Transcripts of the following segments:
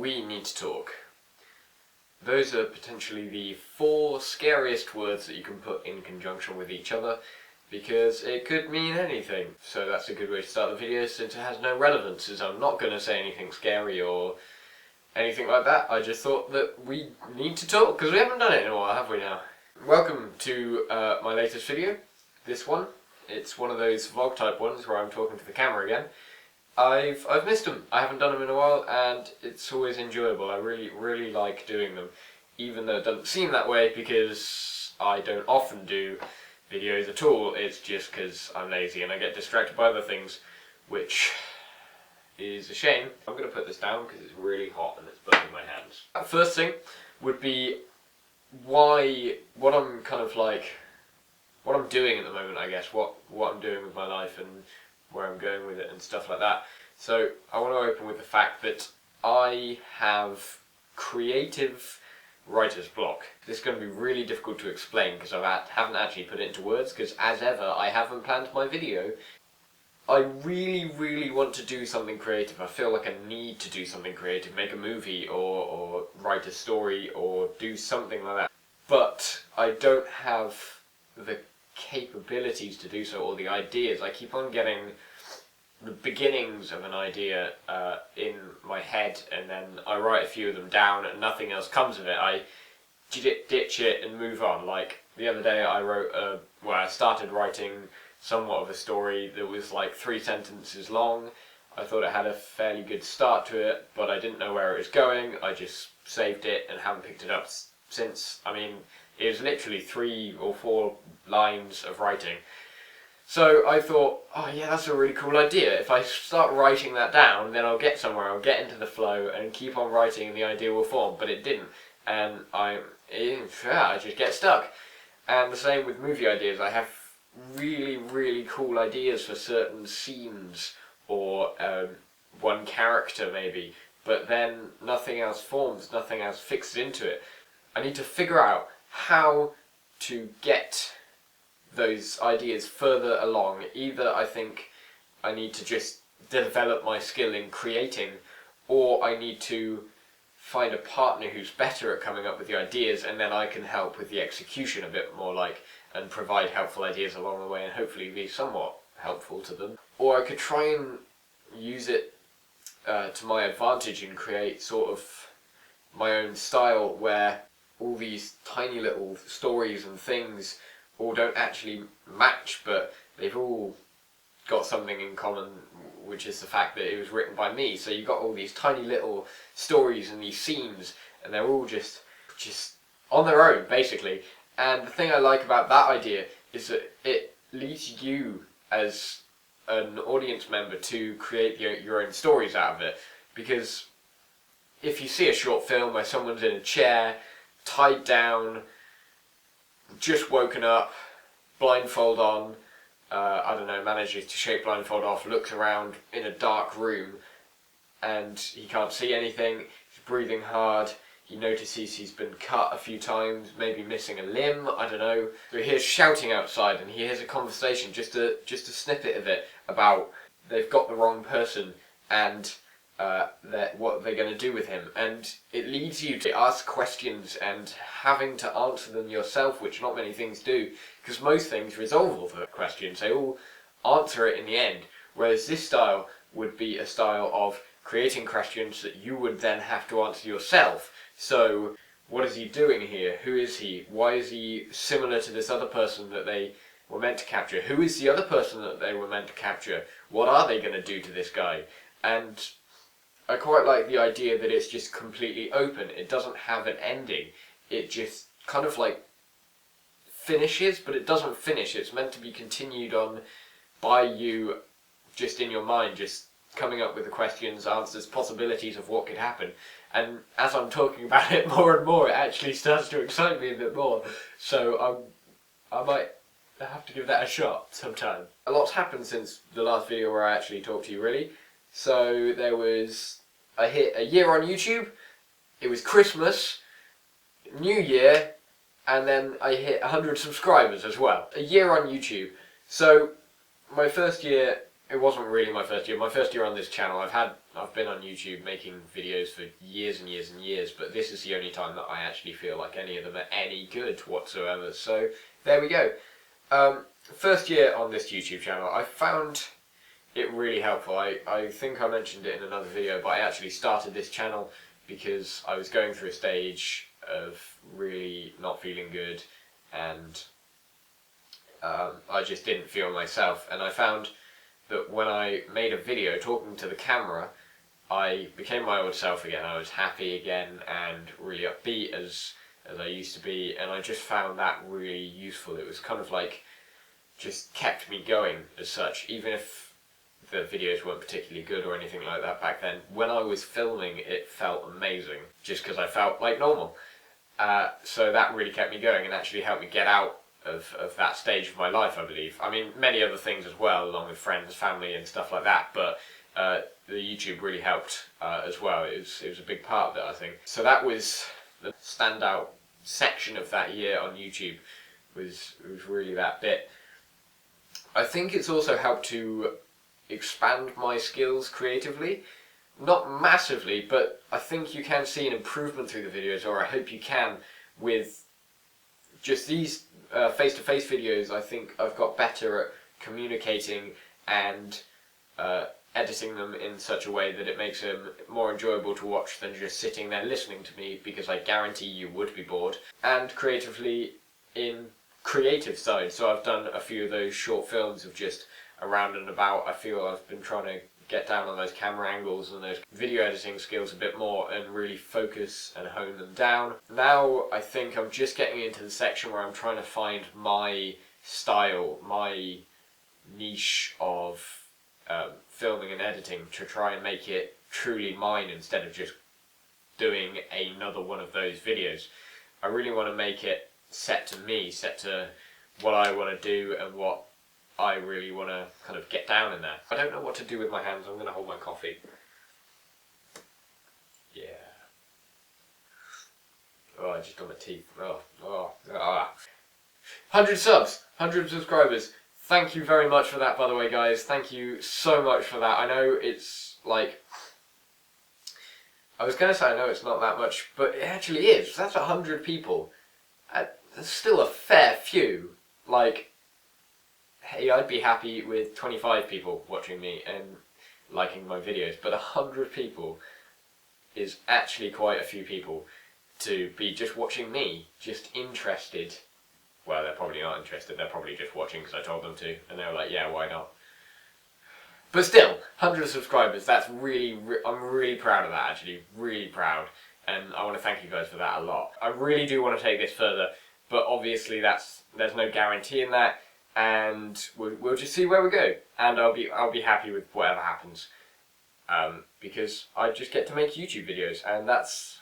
we need to talk. Those are potentially the 4 scariest words that you can put in conjunction with each other, because it could mean anything. So that's a good way to start the video, since it has no relevance, as I'm not going to say anything scary or anything like that. I just thought that we need to talk, because we haven't done it in a while, have we now? Welcome to my latest video. This one, it's one of those vlog type ones where I'm talking to the camera again. I've missed them. I haven't done them in a while, and it's always enjoyable. I really like doing them, even though it doesn't seem that way because I don't often do videos at all. It's just because I'm lazy and I get distracted by other things, which is a shame. I'm going to put this down because it's really hot and it's burning my hands. First thing would be what I'm doing at the moment, I guess, what I'm doing with my life and where I'm going with it and stuff like that. So I want to open with the fact that I have creative writer's block. This is going to be really difficult to explain because I haven't actually put it into words, because as ever I haven't planned my video. I really want to do something creative. I feel like I need to do something creative, make a movie or write a story or do something like that. But I don't have the capabilities to do so, or the ideas. I keep on getting the beginnings of an idea in my head, and then I write a few of them down and nothing else comes of it. I ditch it and move on. Like the other day I started writing somewhat of a story that was like 3 sentences long. I thought it had a fairly good start to it, but I didn't know where it was going. I just saved it and haven't picked it up since. I mean, it was literally 3 or 4 lines of writing. So I thought, oh yeah, that's a really cool idea. If I start writing that down, then I'll get somewhere, I'll get into the flow and keep on writing and the idea will form. But it didn't, and I just get stuck. And the same with movie ideas. I have really cool ideas for certain scenes or one character maybe, but then nothing else forms, nothing else fixes into it. I need to figure out how to get those ideas further along. Either I think I need to just develop my skill in creating, or I need to find a partner who's better at coming up with the ideas, and then I can help with the execution a bit more, and provide helpful ideas along the way and hopefully be somewhat helpful to them. Or I could try and use it to my advantage and create sort of my own style, where all these tiny little stories and things all don't actually match, but they've all got something in common, which is the fact that it was written by me. So you've got all these tiny little stories and these scenes, and they're all just on their own, basically. And the thing I like about that idea is that it leads you as an audience member to create your own stories out of it. Because if you see a short film where someone's in a chair, tied down, just woken up, blindfold on, I don't know, manages to shake blindfold off, looks around in a dark room and he can't see anything, he's breathing hard, he notices he's been cut a few times, maybe missing a limb, I don't know. So he hears shouting outside and he hears a conversation, just a snippet of it, about they've got the wrong person and what they're going to do with him. And it leads you to ask questions and having to answer them yourself, which not many things do, because most things resolve all the questions. They all answer it in the end, whereas this style would be a style of creating questions that you would then have to answer yourself. So, what is he doing here? Who is he? Why is he similar to this other person that they were meant to capture? Who is the other person that they were meant to capture? What are they going to do to this guy? And I quite like the idea that it's just completely open. It doesn't have an ending. It just kind of like finishes, but it doesn't finish. It's meant to be continued on by you, just in your mind, just coming up with the questions, answers, possibilities of what could happen. And as I'm talking about it more and more, it actually starts to excite me a bit more. So I might have to give that a shot sometime. A lot's happened since the last video where I actually talked to you, really. So I hit a year on YouTube, it was Christmas, New Year, and then I hit 100 subscribers as well. A year on YouTube. So my first year it wasn't really my first year. My first year on this channel, I've been on YouTube making videos for years and years and years, but this is the only time that I actually feel like any of them are any good whatsoever. So there we go. First year on this YouTube channel, I found it really helpful. I think I mentioned it in another video, but I actually started this channel because I was going through a stage of really not feeling good, and I just didn't feel myself, and I found that when I made a video talking to the camera, I became my old self again. I was happy again and really upbeat as I used to be, and I just found that really useful. It was kind of like just kept me going as such, even if the videos weren't particularly good or anything like that back then. When I was filming, it felt amazing, just because I felt like normal. So that really kept me going and actually helped me get out of that stage of my life, I believe. I mean, many other things as well, along with friends, family and stuff like that, but the YouTube really helped as well. It was a big part of it, I think. So that was the standout section of that year on YouTube, was really that bit. I think it's also helped to expand my skills creatively. Not massively, but I think you can see an improvement through the videos, or I hope you can, with just these face-to-face videos. I think I've got better at communicating and editing them in such a way that it makes them more enjoyable to watch than just sitting there listening to me, because I guarantee you would be bored. And creatively, in creative side, so I've done a few of those short films of just around and about. I feel I've been trying to get down on those camera angles and those video editing skills a bit more and really focus and hone them down. Now I think I'm just getting into the section where I'm trying to find my style, my niche of filming and editing, to try and make it truly mine instead of just doing another one of those videos. I really want to make it set to me, set to what I want to do and what I really want to kind of get down in there. I don't know what to do with my hands. I'm going to hold my coffee. Yeah. Oh, I just got my teeth. 100 subs, 100 subscribers. Thank you very much for that, by the way, guys. Thank you so much for that. I know it's like, I was going to say I know it's not that much, but it actually is. That's 100 people. That's still a fair few. Like, hey, I'd be happy with 25 people watching me and liking my videos, but 100 people is actually quite a few people to be just watching me, just interested. Well, they're probably not interested, they're probably just watching because I told them to, and they were like, yeah, why not? But still, 100 subscribers, that's really, I'm really proud of that, actually, really proud, and I want to thank you guys for that a lot. I really do want to take this further, but obviously there's no guarantee in that, and we'll just see where we go, and I'll be happy with whatever happens, because I just get to make YouTube videos, and that's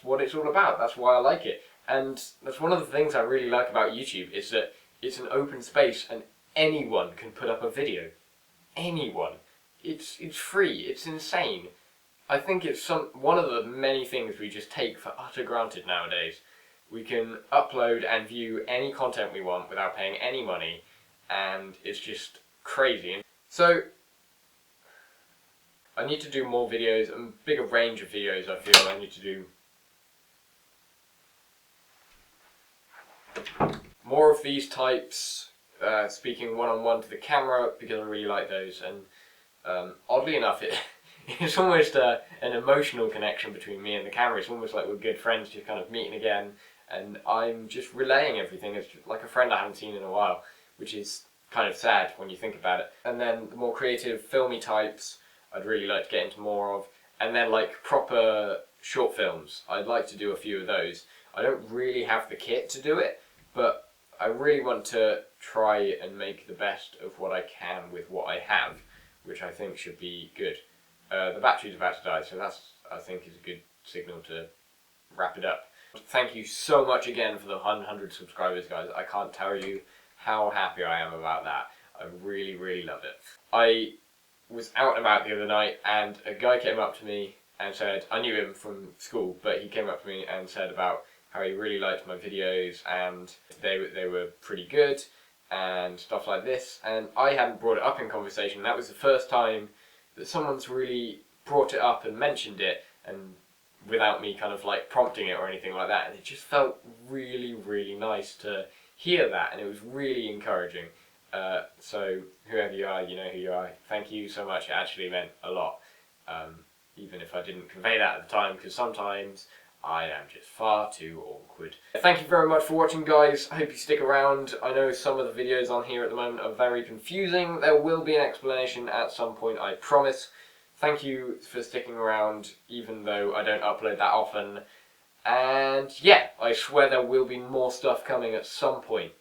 what it's all about. That's why I like it, and that's one of the things I really like about YouTube, is that it's an open space and anyone can put up a video. Anyone. It's free. It's insane. I think it's one of the many things we just take for utter granted nowadays. We can upload and view any content we want without paying any money, and it's just crazy. So I need to do more videos, a bigger range of videos. I feel I need to do more of these types, speaking one-on-one to the camera, because I really like those, and oddly enough it's almost an emotional connection between me and the camera. It's almost like we're good friends just kind of meeting again, and I'm just relaying everything as like a friend I haven't seen in a while, which is kind of sad when you think about it. And then the more creative filmy types I'd really like to get into more of, and then like proper short films, I'd like to do a few of those. I don't really have the kit to do it, but I really want to try and make the best of what I can with what I have, which I think should be good. The battery's about to die, so that's, I think, is a good signal to wrap it up. Thank you so much again for the 100 subscribers, guys. I can't tell you how happy I am about that. I really, really love it. I was out and about the other night, and a guy came up to me and said, I knew him from school, but he came up to me and said about how he really liked my videos and they were pretty good, and stuff like this, and I hadn't brought it up in conversation. That was the first time that someone's really brought it up and mentioned it, and without me kind of like prompting it or anything like that, and it just felt really, really nice to hear that, and it was really encouraging. So whoever you are, you know who you are. Thank you so much. It actually meant a lot, even if I didn't convey that at the time, because sometimes I am just far too awkward. Thank you very much for watching, guys. I hope you stick around. I know some of the videos on here at the moment are very confusing. There will be an explanation at some point, I promise. Thank you for sticking around, even though I don't upload that often. And yeah, I swear there will be more stuff coming at some point.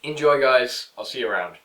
Enjoy, guys. I'll see you around.